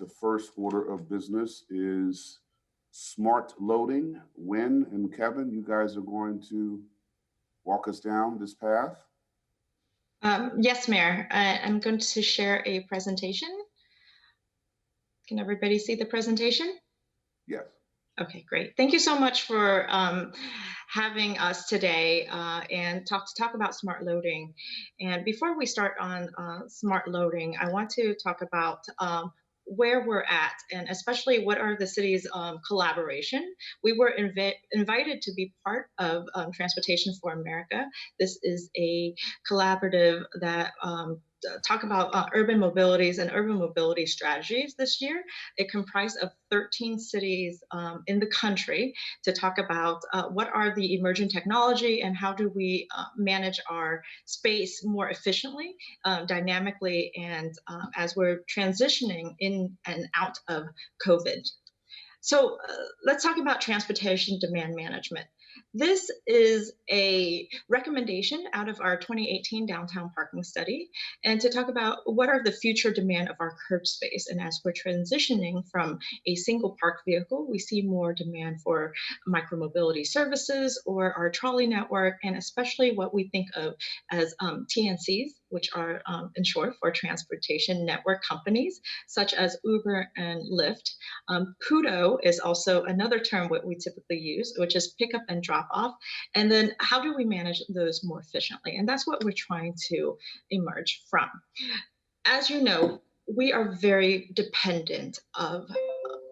the first order of business is smart loading. Uyen and Kevin, you guys are going to walk us down this path. Yes, Mayor. I'm going to share a presentation. Can everybody see the presentation? Yes. Okay, great. Thank you so much for having us today and talk about smart loading. And before we start on smart loading, I want to talk about where we're at, and especially what are the city's collaboration. We were invited to be part of Transportation for America. This is a collaborative that talk about urban mobilities and urban mobility strategies this year. It comprised of 13 cities in the country to talk about what are the emerging technology and how do we manage our space more efficiently, dynamically, and as we're transitioning in and out of COVID. So let's talk about transportation demand management. This is a recommendation out of our 2018 downtown parking study, and to talk about what are the future demand of our curb space. And as we're transitioning from a single park vehicle, we see more demand for micromobility services or our trolley network, and especially what we think of as TNCs, which are in short for transportation network companies, such as Uber and Lyft. PUDO is also another term what we typically use, which is pick up and drop off. And then how do we manage those more efficiently? And that's what we're trying to emerge from. As you know, we are very dependent of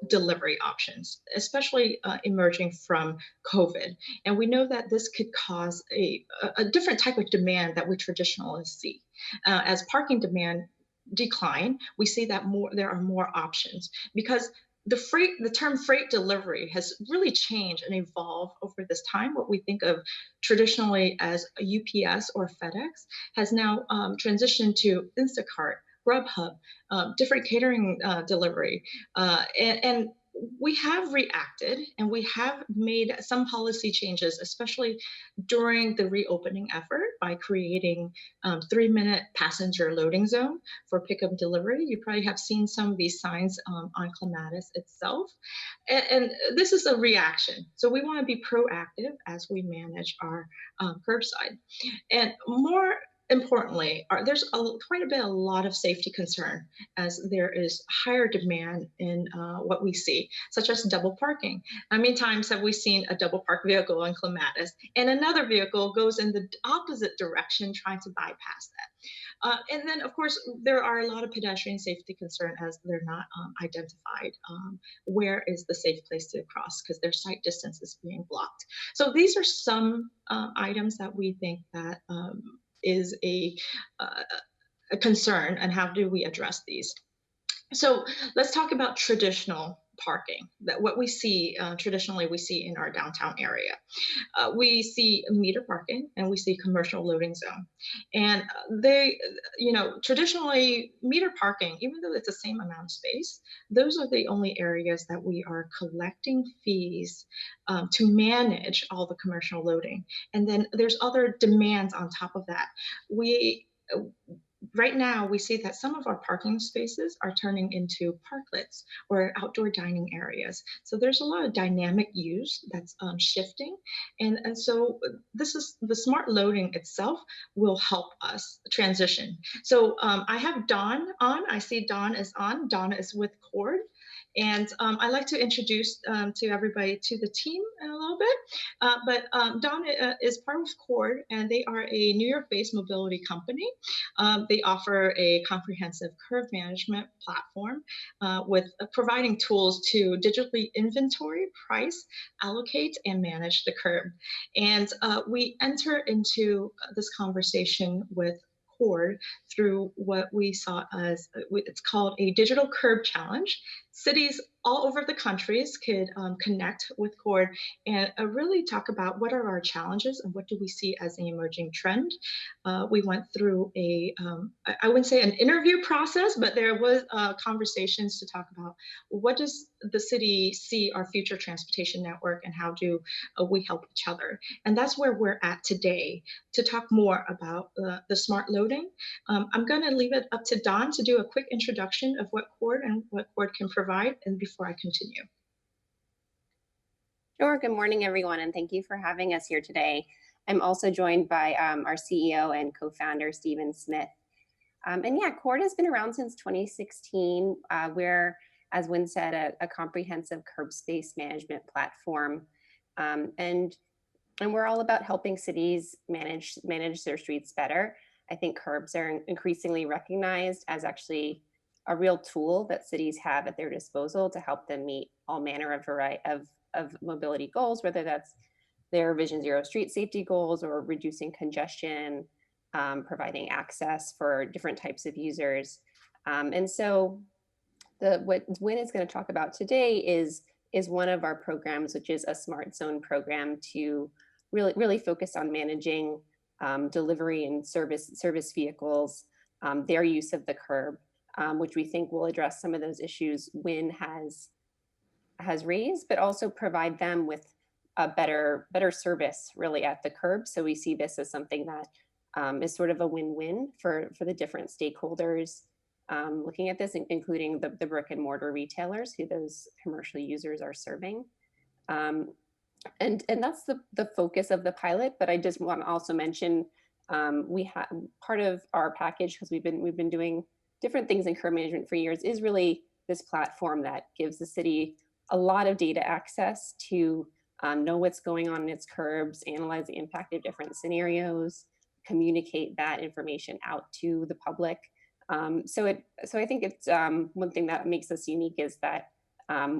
delivery options, especially emerging from COVID. And we know that this could cause a different type of demand that we traditionally see. As parking demand decline, we see that there are more options because the term freight delivery has really changed and evolved over this time. What we think of traditionally as a UPS or FedEx has now transitioned to Instacart, Grubhub, different catering delivery, and we have reacted and we have made some policy changes, especially during the reopening effort by creating 3-minute passenger loading zone for pickup delivery. You probably have seen some of these signs on Clematis itself. And this is a reaction. So we want to be proactive as we manage our curbside. And more importantly, there's quite a lot of safety concern as there is higher demand in what we see, such as double parking. How many times have we seen a double park vehicle on Clematis and another vehicle goes in the opposite direction trying to bypass that? And then, of course, there are a lot of pedestrian safety concern as they're not identified. Where is the safe place to cross because their sight distance is being blocked. So these are some items that we think that is a concern, and how do we address these? So let's talk about traditional parking, that what we see traditionally we see in our downtown area. We see meter parking and we see commercial loading zone. And they, traditionally meter parking, even though it's the same amount of space, those are the only areas that we are collecting fees to manage all the commercial loading. And then there's other demands on top of that. Right now, we see that some of our parking spaces are turning into parklets or outdoor dining areas. So there's a lot of dynamic use that's shifting. And so this is the smart loading itself will help us transition. So I have Dawn on. I see Dawn is on. Dawn is with Cord. And I'd like to introduce to everybody to the team in a little bit. But Dawn is part of Cord, and they are a New York-based mobility company. They offer a comprehensive curb management platform with providing tools to digitally inventory, price, allocate, and manage the curb. And we enter into this conversation with Cord through what we saw as it's called a digital curb challenge. cities all over the countries could connect with CORD and really talk about what are our challenges and what do we see as an emerging trend. We went through I wouldn't say an interview process, but there was conversations to talk about what does the city see our future transportation network and how do we help each other. And that's where we're at today to talk more about the smart loading. I'm going to leave it up to Don to do a quick introduction of what CORD and what CORD can provide, and before I continue. Sure. Good morning, everyone, and thank you for having us here today. I'm also joined by our CEO and co-founder, Stephen Smith. And yeah, CORD has been around since 2016. We're, as Wynn said, a comprehensive curb space management platform. And we're all about helping cities manage their streets better. I think curbs are increasingly recognized as actually a real tool that cities have at their disposal to help them meet all manner of mobility goals, whether that's their Vision Zero street safety goals or reducing congestion, providing access for different types of users. And so what Wynn is going to talk about today is one of our programs, which is a Smart Zone program to really focus on managing delivery and service vehicles, their use of the curb, which we think will address some of those issues Wynn has raised, but also provide them with a better service really at the curb. So we see this as something that is sort of a win-win for the different stakeholders looking at this, including the brick and mortar retailers who those commercial users are serving. And that's the focus of the pilot. But I just want to also mention we have part of our package, because we've been doing different things in curb management for years, is really this platform that gives the city a lot of data access to know what's going on in its curbs, analyze the impact of different scenarios, communicate that information out to the public. So I think it's one thing that makes us unique is that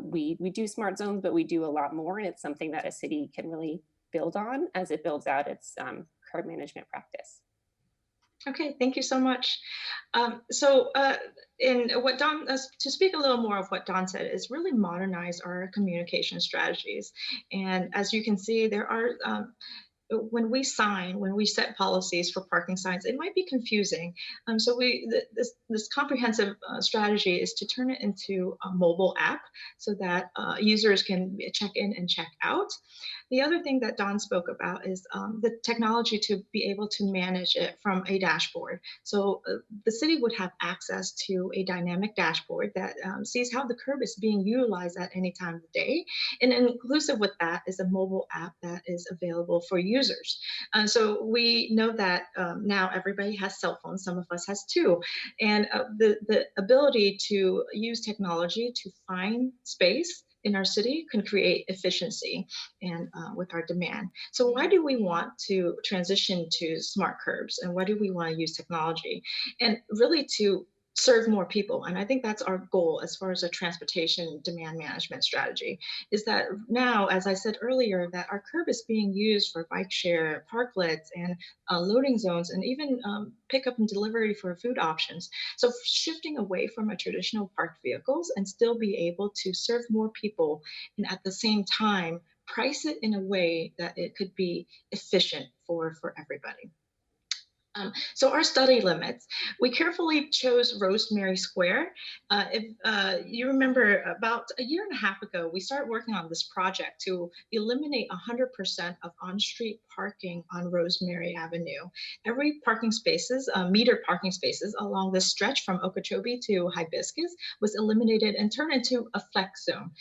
we do smart zones, but we do a lot more, and it's something that a city can really build on as it builds out its curb management practice. Okay, thank you so much. In what Don, to speak a little more of what Don said, is really modernize our communication strategies. And as you can see, there are when we set policies for parking signs, it might be confusing. So this comprehensive strategy is to turn it into a mobile app so that users can check in and check out. The other thing that Don spoke about is the technology to be able to manage it from a dashboard. So the city would have access to a dynamic dashboard that sees how the curb is being utilized at any time of the day. And inclusive with that is a mobile app that is available for users. So we know that now everybody has cell phones, some of us has two. And the ability to use technology to find space in our city can create efficiency and with our demand. So why do we want to transition to smart curbs, and why do we want to use technology? And really to serve more people. And I think that's our goal as far as a transportation demand management strategy, is that now, as I said earlier, that our curb is being used for bike share, parklets, and loading zones, and even pickup and delivery for food options. So shifting away from a traditional parked vehicles and still be able to serve more people, and at the same time, price it in a way that it could be efficient for everybody. So our study limits, we carefully chose Rosemary Square. If you remember, about a year and a half ago, we started working on this project to eliminate 100% of on-street parking on Rosemary Avenue. Every parking spaces, metered parking spaces along this stretch from Okeechobee to Hibiscus was eliminated and turned into a flex zone.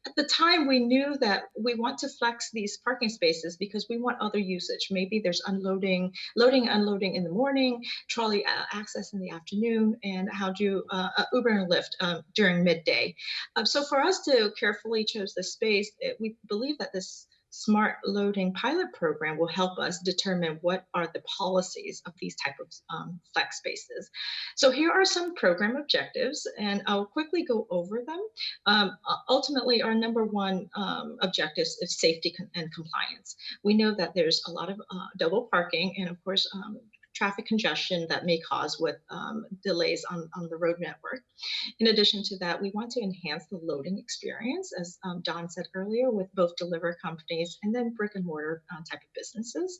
At the time, we knew that we want to flex these parking spaces because we want other usage. Maybe there's loading, unloading in the morning, trolley access in the afternoon, and how do Uber and Lyft during midday. So for us to carefully choose this space, we believe that this smart loading pilot program will help us determine what are the policies of these type of flex spaces. So here are some program objectives, and I'll quickly go over them. Ultimately, our number one objective is safety and compliance. We know that there's a lot of double parking, and of course, traffic congestion that may cause with delays on the road network. In addition to that, we want to enhance the loading experience, as Don said earlier, with both delivery companies and then brick and mortar type of businesses.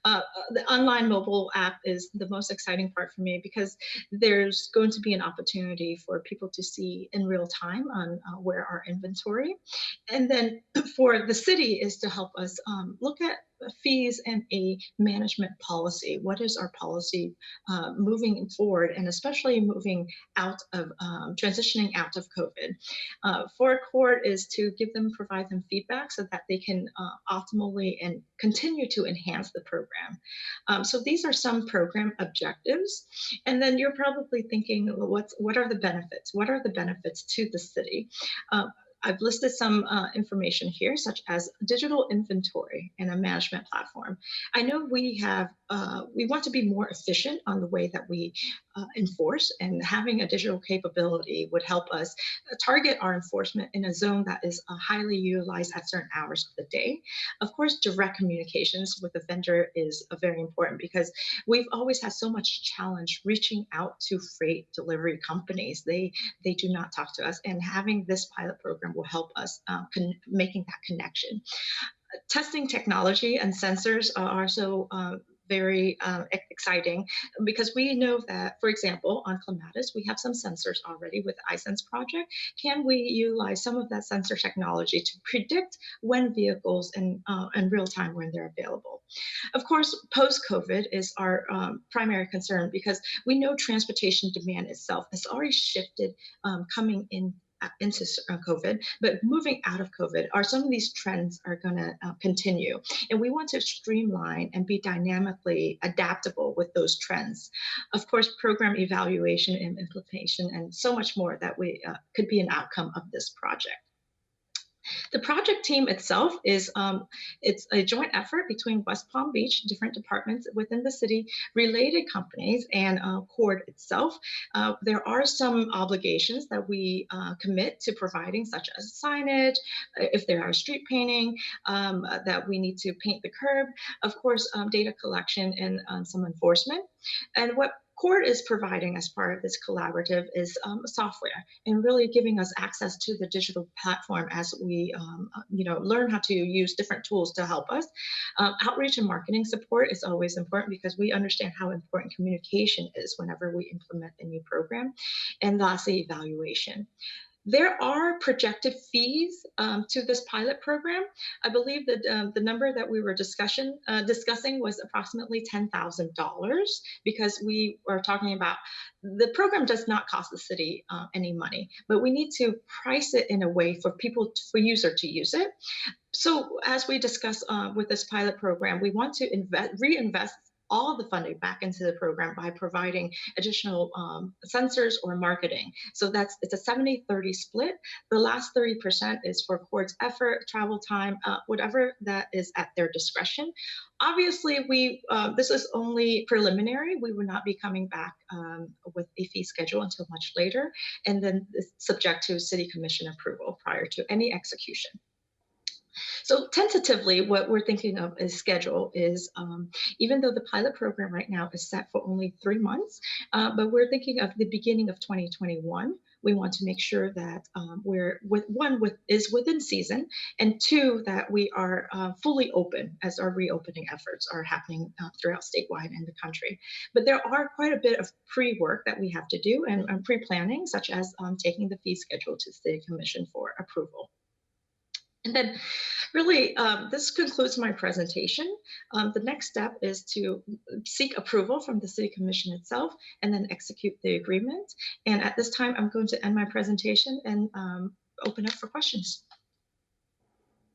The online mobile app is the most exciting part for me because there's going to be an opportunity for people to see in real time on where our inventory. And then for the city is to help us look at fees and a management policy. What is our policy moving forward, and especially moving out of transitioning out of COVID? For court is to provide them feedback so that they can optimally and continue to enhance the program. So these are some program objectives. And then you're probably thinking, well, what are the benefits? What are the benefits to the city? I've listed some information here, such as digital inventory and a management platform. I know we want to be more efficient on the way that we enforce, and having a digital capability would help us target our enforcement in a zone that is highly utilized at certain hours of the day. Of course, direct communications with the vendor is very important because we've always had so much challenge reaching out to freight delivery companies. They do not talk to us, and having this pilot program will help us making that connection. Testing technology and sensors are also very exciting because we know that, for example, on Clematis, we have some sensors already with the iSense project. Can we utilize some of that sensor technology to predict when vehicles in real time when they're available? Of course, post-COVID is our primary concern because we know transportation demand itself has already shifted coming into COVID, but moving out of COVID, are some of these trends are going to continue. And we want to streamline and be dynamically adaptable with those trends. Of course, program evaluation and implementation and so much more that we could be an outcome of this project. The project team itself is it's a joint effort between West Palm Beach, different departments within the city, related companies, and CORD itself. There are some obligations that we commit to providing, such as signage, if there are street painting, that we need to paint the curb, of course, data collection and some enforcement. And what CORD is providing as part of this collaborative is software and really giving us access to the digital platform as we learn how to use different tools to help us. Outreach and marketing support is always important because we understand how important communication is whenever we implement a new program. And lastly, evaluation. There are projected fees to this pilot program. I believe that the number that we were discussing was approximately $10,000 because we are talking about the program does not cost the city any money, but we need to price it in a way for user to use it. So as we discuss with this pilot program, we want to reinvest all the funding back into the program by providing additional sensors or marketing. So it's a 70-30 split. The last 30% is for CORD's effort, travel time, whatever that is at their discretion. Obviously, this is only preliminary. We will not be coming back with a fee schedule until much later, and then it's subject to City Commission approval prior to any execution. So tentatively, what we're thinking of as schedule is, even though the pilot program right now is set for only 3 months, but we're thinking of the beginning of 2021. We want to make sure that is within season, and two, that we are fully open as our reopening efforts are happening throughout statewide and the country. But there are quite a bit of pre-work that we have to do and pre-planning, such as taking the fee schedule to the City Commission for approval. And then really, this concludes my presentation. The next step is to seek approval from the City Commission itself and then execute the agreement. And at this time, I'm going to end my presentation and open up for questions.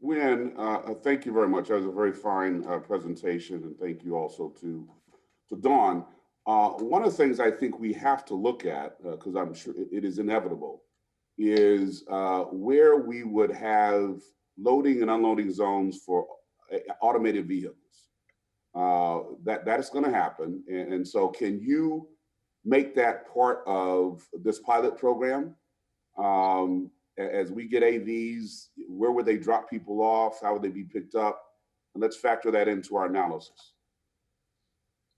Uyen, thank you very much. That was a very fine presentation, and thank you also to Dawn. One of the things I think we have to look at, because I'm sure it is inevitable, is where we would have loading and unloading zones for automated vehicles. That is going to happen. And so can you make that part of this pilot program? As we get AVs, where would they drop people off? How would they be picked up? And let's factor that into our analysis.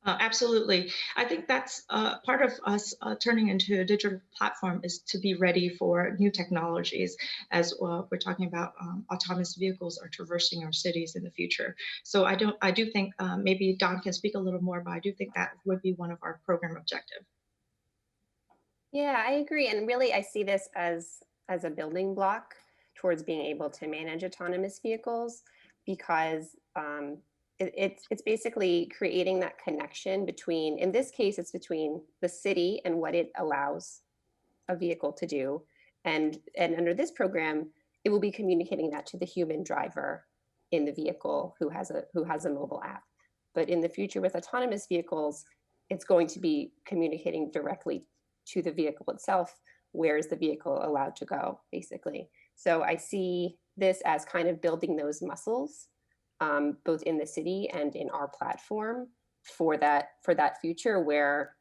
Absolutely. I think that's part of us turning into a digital platform is to be ready for new technologies as we're talking about autonomous vehicles are traversing our cities in the future. So I do think maybe Don can speak a little more, but I do think that would be one of our program objectives. Yeah, I agree. And really, I see this as a building block towards being able to manage autonomous vehicles because it's basically creating that connection between, in this case, it's between the city and what it allows a vehicle to do. And under this program, it will be communicating that to the human driver in the vehicle who has a mobile app. But in the future with autonomous vehicles, it's going to be communicating directly to the vehicle itself. Where is the vehicle allowed to go, basically? So I see this as kind of building those muscles, both in the city and in our platform for that future where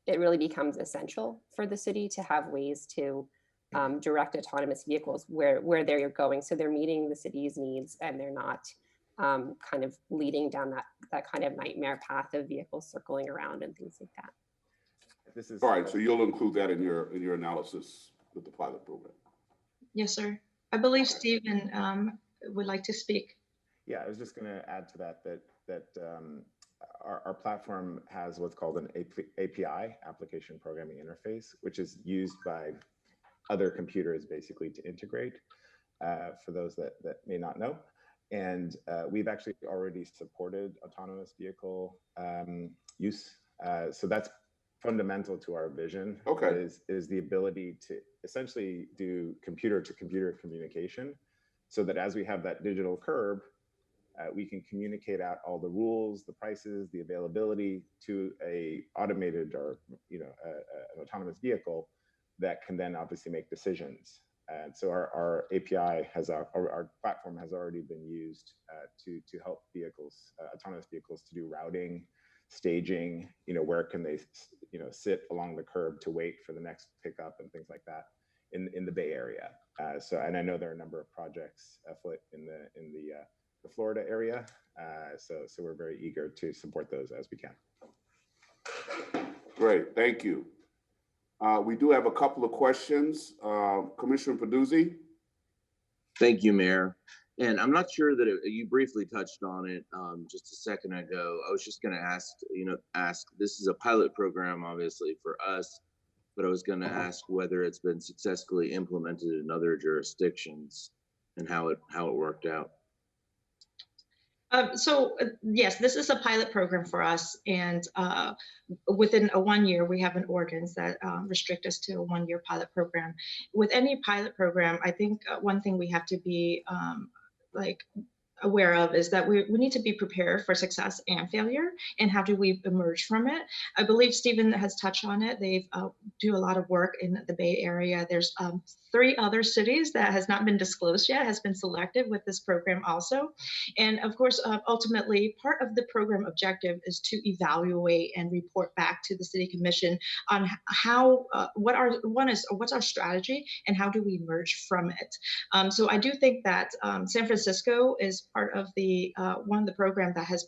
it really becomes essential for the city to have ways to direct autonomous vehicles where they're going. So they're meeting the city's needs and they're not kind of leading down that kind of nightmare path of vehicles circling around and things like that. This is All right, so you'll include that in your analysis with the pilot program. Yes, sir. I believe Stephen would like to speak. Yeah, I was just going to add to that our platform has what's called an API, application programming interface, which is used by other computers basically to integrate for those that may not know. And we've actually already supported autonomous vehicle use. So that's fundamental to our vision. Okay. Is the ability to essentially do computer to computer communication so that as we have that digital curb, we can communicate out all the rules, the prices, the availability to a automated or an autonomous vehicle that can then obviously make decisions. And so our API our platform has already been used to help vehicles, autonomous vehicles, to do routing, staging. Where can they sit along the curb to wait for the next pickup and things like that in the Bay Area. And I know there are a number of projects afoot in the Florida area. So we're very eager to support those as we can. Great, thank you. We do have a couple of questions. Commissioner Peduzzi? Thank you, Mayor. And I'm not sure that you briefly touched on it just a second ago. I was just going to ask, this is a pilot program, obviously, for us, but I was going to ask whether it's been successfully implemented in other jurisdictions and how it worked out. Yes, this is a pilot program for us, and within 1 year, we have an ordinance that restricts us to a 1 year pilot program. With any pilot program, I think one thing we have to be aware of is that we need to be prepared for success and failure, and how do we emerge from it. I believe Stephen has touched on it. They do a lot of work in the Bay Area. There's 3 other cities that has not been disclosed yet, has been selected with this program also. And of course, ultimately, part of the program objective is to evaluate and report back to the City Commission on how, what's our strategy and how do we emerge from it. So I do think that San Francisco is part of the one of the program that has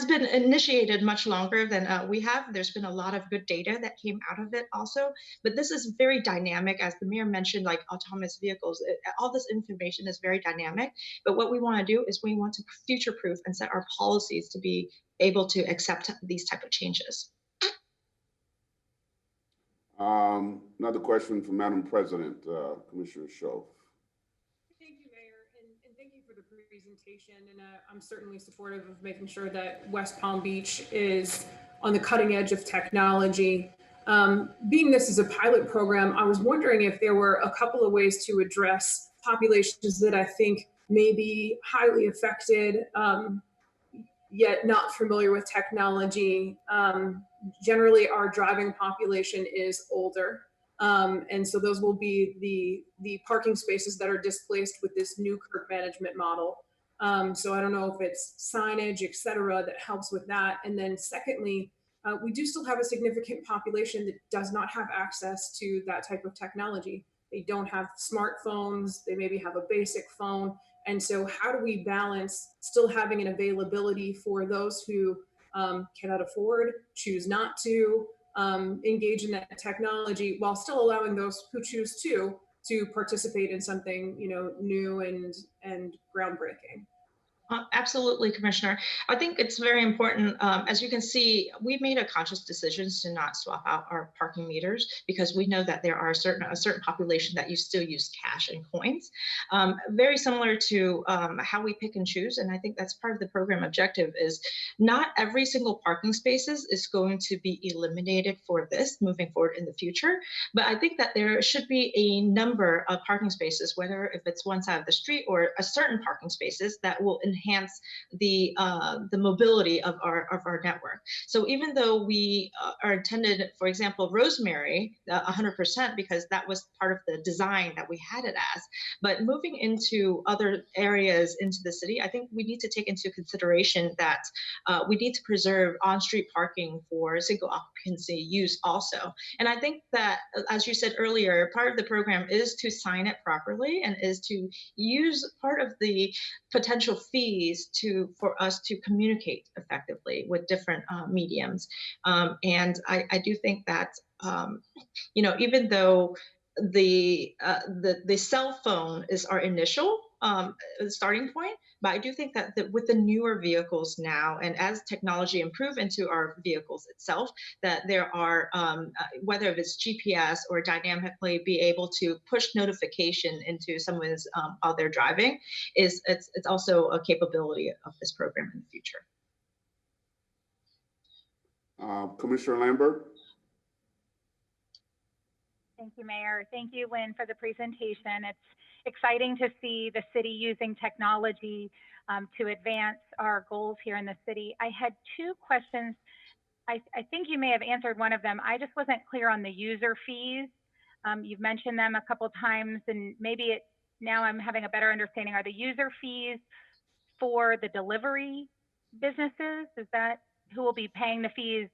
been initiated much longer than we have. There's been a lot of good data that came out of it also, but this is very dynamic, as the mayor mentioned, like autonomous vehicles. All this information is very dynamic, but what we want to do is we want to future-proof and set our policies to be able to accept these type of changes. Another question from Madam President, Commissioner Scho. Thank you, Mayor, and thank you for the presentation. And I'm certainly supportive of making sure that West Palm Beach is on the cutting edge of technology. Being this is a pilot program, I was wondering if there were a couple of ways to address populations that I think may be highly affected, yet not familiar with technology. Generally, our driving population is older. And so those will be the parking spaces that are displaced with this new curb management model. So I don't know if it's signage, et cetera, that helps with that. And then secondly, we do still have a significant population that does not have access to that type of technology. They don't have smartphones, they maybe have a basic phone, And so how do we balance still having an availability for those who cannot afford, choose not to engage in that technology, while still allowing those who choose to participate in something, you know, new and groundbreaking? Absolutely, Commissioner. I think it's very important. As you can see, we've made a conscious decision to not swap out our parking meters because we know that there are a certain population that you still use cash and coins. Very similar to how we pick and choose, and I think that's part of the program objective is not every single parking spaces is going to be eliminated for this moving forward in the future. But I think that there should be a number of parking spaces, whether if it's one side of the street or a certain parking spaces that will enhance the mobility of our network. So even though we are intended, for example, Rosemary, 100% because that was part of the design that we had it as. But moving into other areas into the city, I think we need to take into consideration that we need to preserve on-street parking for single occupancy use also. And I think that, as you said earlier, part of the program is to sign it properly and is to use part of the potential fees for us to communicate effectively with different mediums. And I do think that you know, even though the cell phone is our initial starting point, but I do think that with the newer vehicles now, and as technology improve into our vehicles itself, that there are whether it's GPS or dynamically be able to push notification into someone's while they're driving, it's also a capability of this program in the future. Commissioner Lambert. Thank you, Mayor. Thank you, Lynn, for the presentation. It's exciting to see the city using technology to advance our goals here in the city. I had two questions. I think you may have answered one of them. I just wasn't clear on the user fees. You've mentioned them a couple of times, and maybe now I'm having a better understanding. Are the user fees for the delivery businesses? Is that who will be paying the fees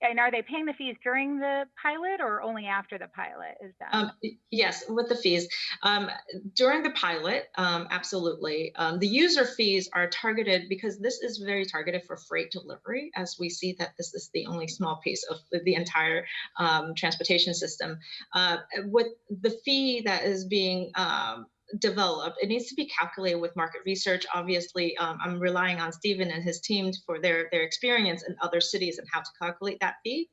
and are they paying the fees during the pilot or only after the pilot? Is that? Yes, with the fees. During the pilot, absolutely. The user fees are targeted because this is very targeted for freight delivery, as we see that this is the only small piece of the entire transportation system. With the fee that is being developed, it needs to be calculated with market research. Obviously, I'm relying on Stephen and his team for their experience in other cities and how to calculate that fee.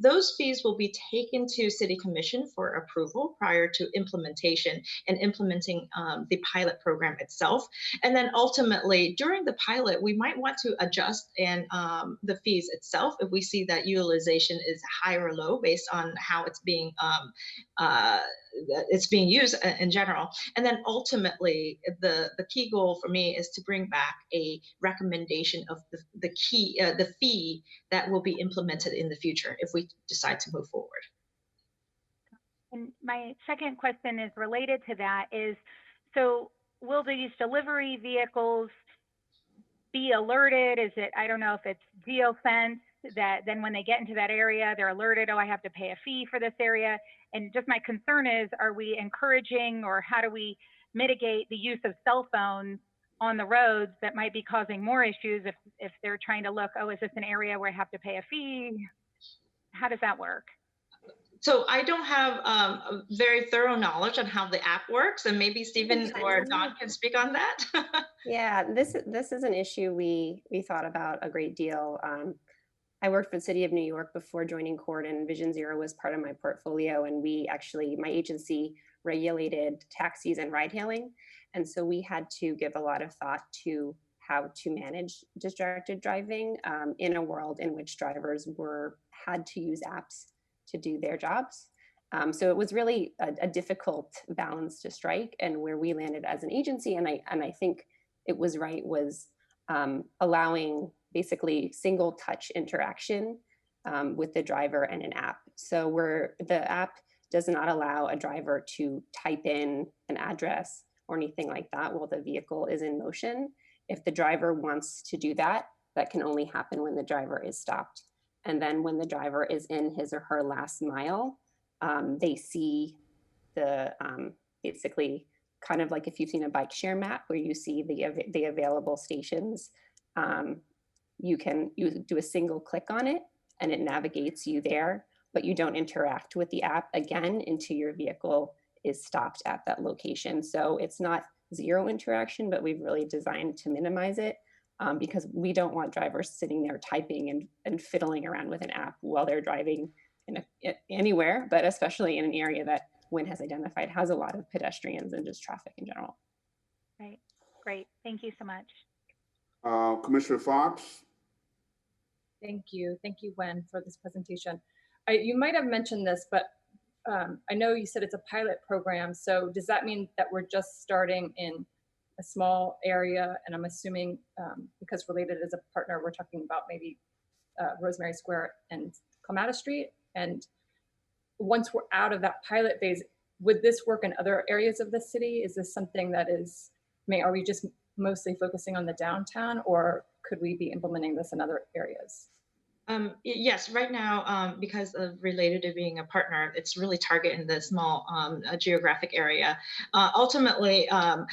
Those fees will be taken to City Commission for approval prior to implementation and implementing the pilot program itself. And then ultimately, during the pilot, we might want to adjust the fees itself if we see that utilization is high or low based on how it's being used in general. And then ultimately, the key goal for me is to bring back a recommendation of the fee that will be implemented in the future if we decide to move forward. And my second question is related to that is, so will these delivery vehicles be alerted? Is it, I don't know if it's geofenced, that then when they get into that area, they're alerted, oh, I have to pay a fee for this area. And just my concern is, are we encouraging or how do we mitigate the use of cell phones on the roads that might be causing more issues if they're trying to look, oh, is this an area where I have to pay a fee? How does that work? So I don't have a very thorough knowledge on how the app works, and maybe Stephen or Don can speak on that. Yeah, this is an issue we thought about a great deal. I worked for the City of New York before joining Court, and Vision Zero was part of my portfolio. And my agency regulated taxis and ride hailing. And so we had to give a lot of thought to how to manage distracted driving in a world in which drivers had to use apps to do their jobs. So it was really a difficult balance to strike, and where we landed as an agency, and I think it was right, was allowing basically single touch interaction with the driver and an app. So where the app does not allow a driver to type in an address or anything like that while the vehicle is in motion. If the driver wants to do that, that can only happen when the driver is stopped. And then when the driver is in his or her last mile, they see the basically kind of like if you've seen a bike share map where you see the available stations, you do a single click on it and it navigates you there, but you don't interact with the app again until your vehicle is stopped at that location. So it's not zero interaction, but we've really designed to minimize it because we don't want drivers sitting there typing and fiddling around with an app while they're driving anywhere, but especially in an area that Uyen has identified has a lot of pedestrians and just traffic in general. Right. Great. Thank you so much. Commissioner Fox? Thank you. Thank you, Uyen, for this presentation. You might have mentioned this, but I know you said it's a pilot program. So does that mean that we're just starting in a small area? And I'm assuming because Related is a partner, we're talking about maybe Rosemary Square and Clematis Street. And once we're out of that pilot phase, would this work in other areas of the city? Is this something that are we just mostly focusing on the downtown, or could we be implementing this in other areas? Yes, right now, because of Related to being a partner, it's really targeting the small geographic area. Ultimately, I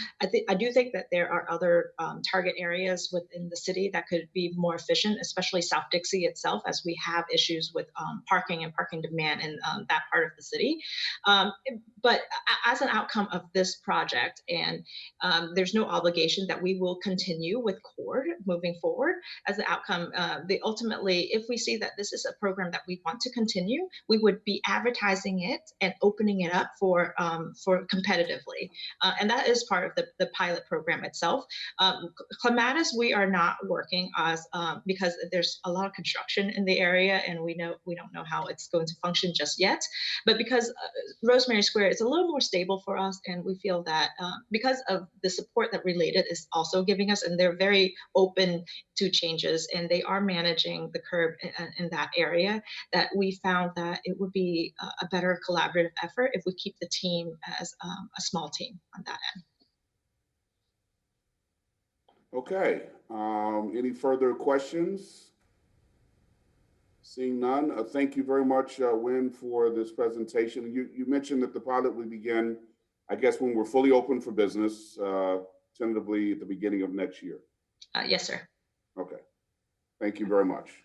do think that there are other target areas within the city that could be more efficient, especially South Dixie itself, as we have issues with parking and parking demand in that part of the city. But as an outcome of this project, and there's no obligation that we will continue with CORD moving forward. As an outcome, ultimately, if we see that this is a program that we want to continue, we would be advertising it and opening it up for competitively. And that is part of the pilot program itself. Clematis, we are not working as because there's a lot of construction in the area, and we don't know how it's going to function just yet. But because Rosemary Square is a little more stable for us, and we feel that because of the support that Related is also giving us, and they're very open to changes, and they are managing the curb in that area, that we found that it would be a better collaborative effort if we keep the team as a small team on that end. Okay, any further questions? Seeing none, thank you very much, Uyen, for this presentation. You mentioned that the pilot will begin, I guess, when we're fully open for business, tentatively at the beginning of next year. Yes, sir. Okay, thank you very much.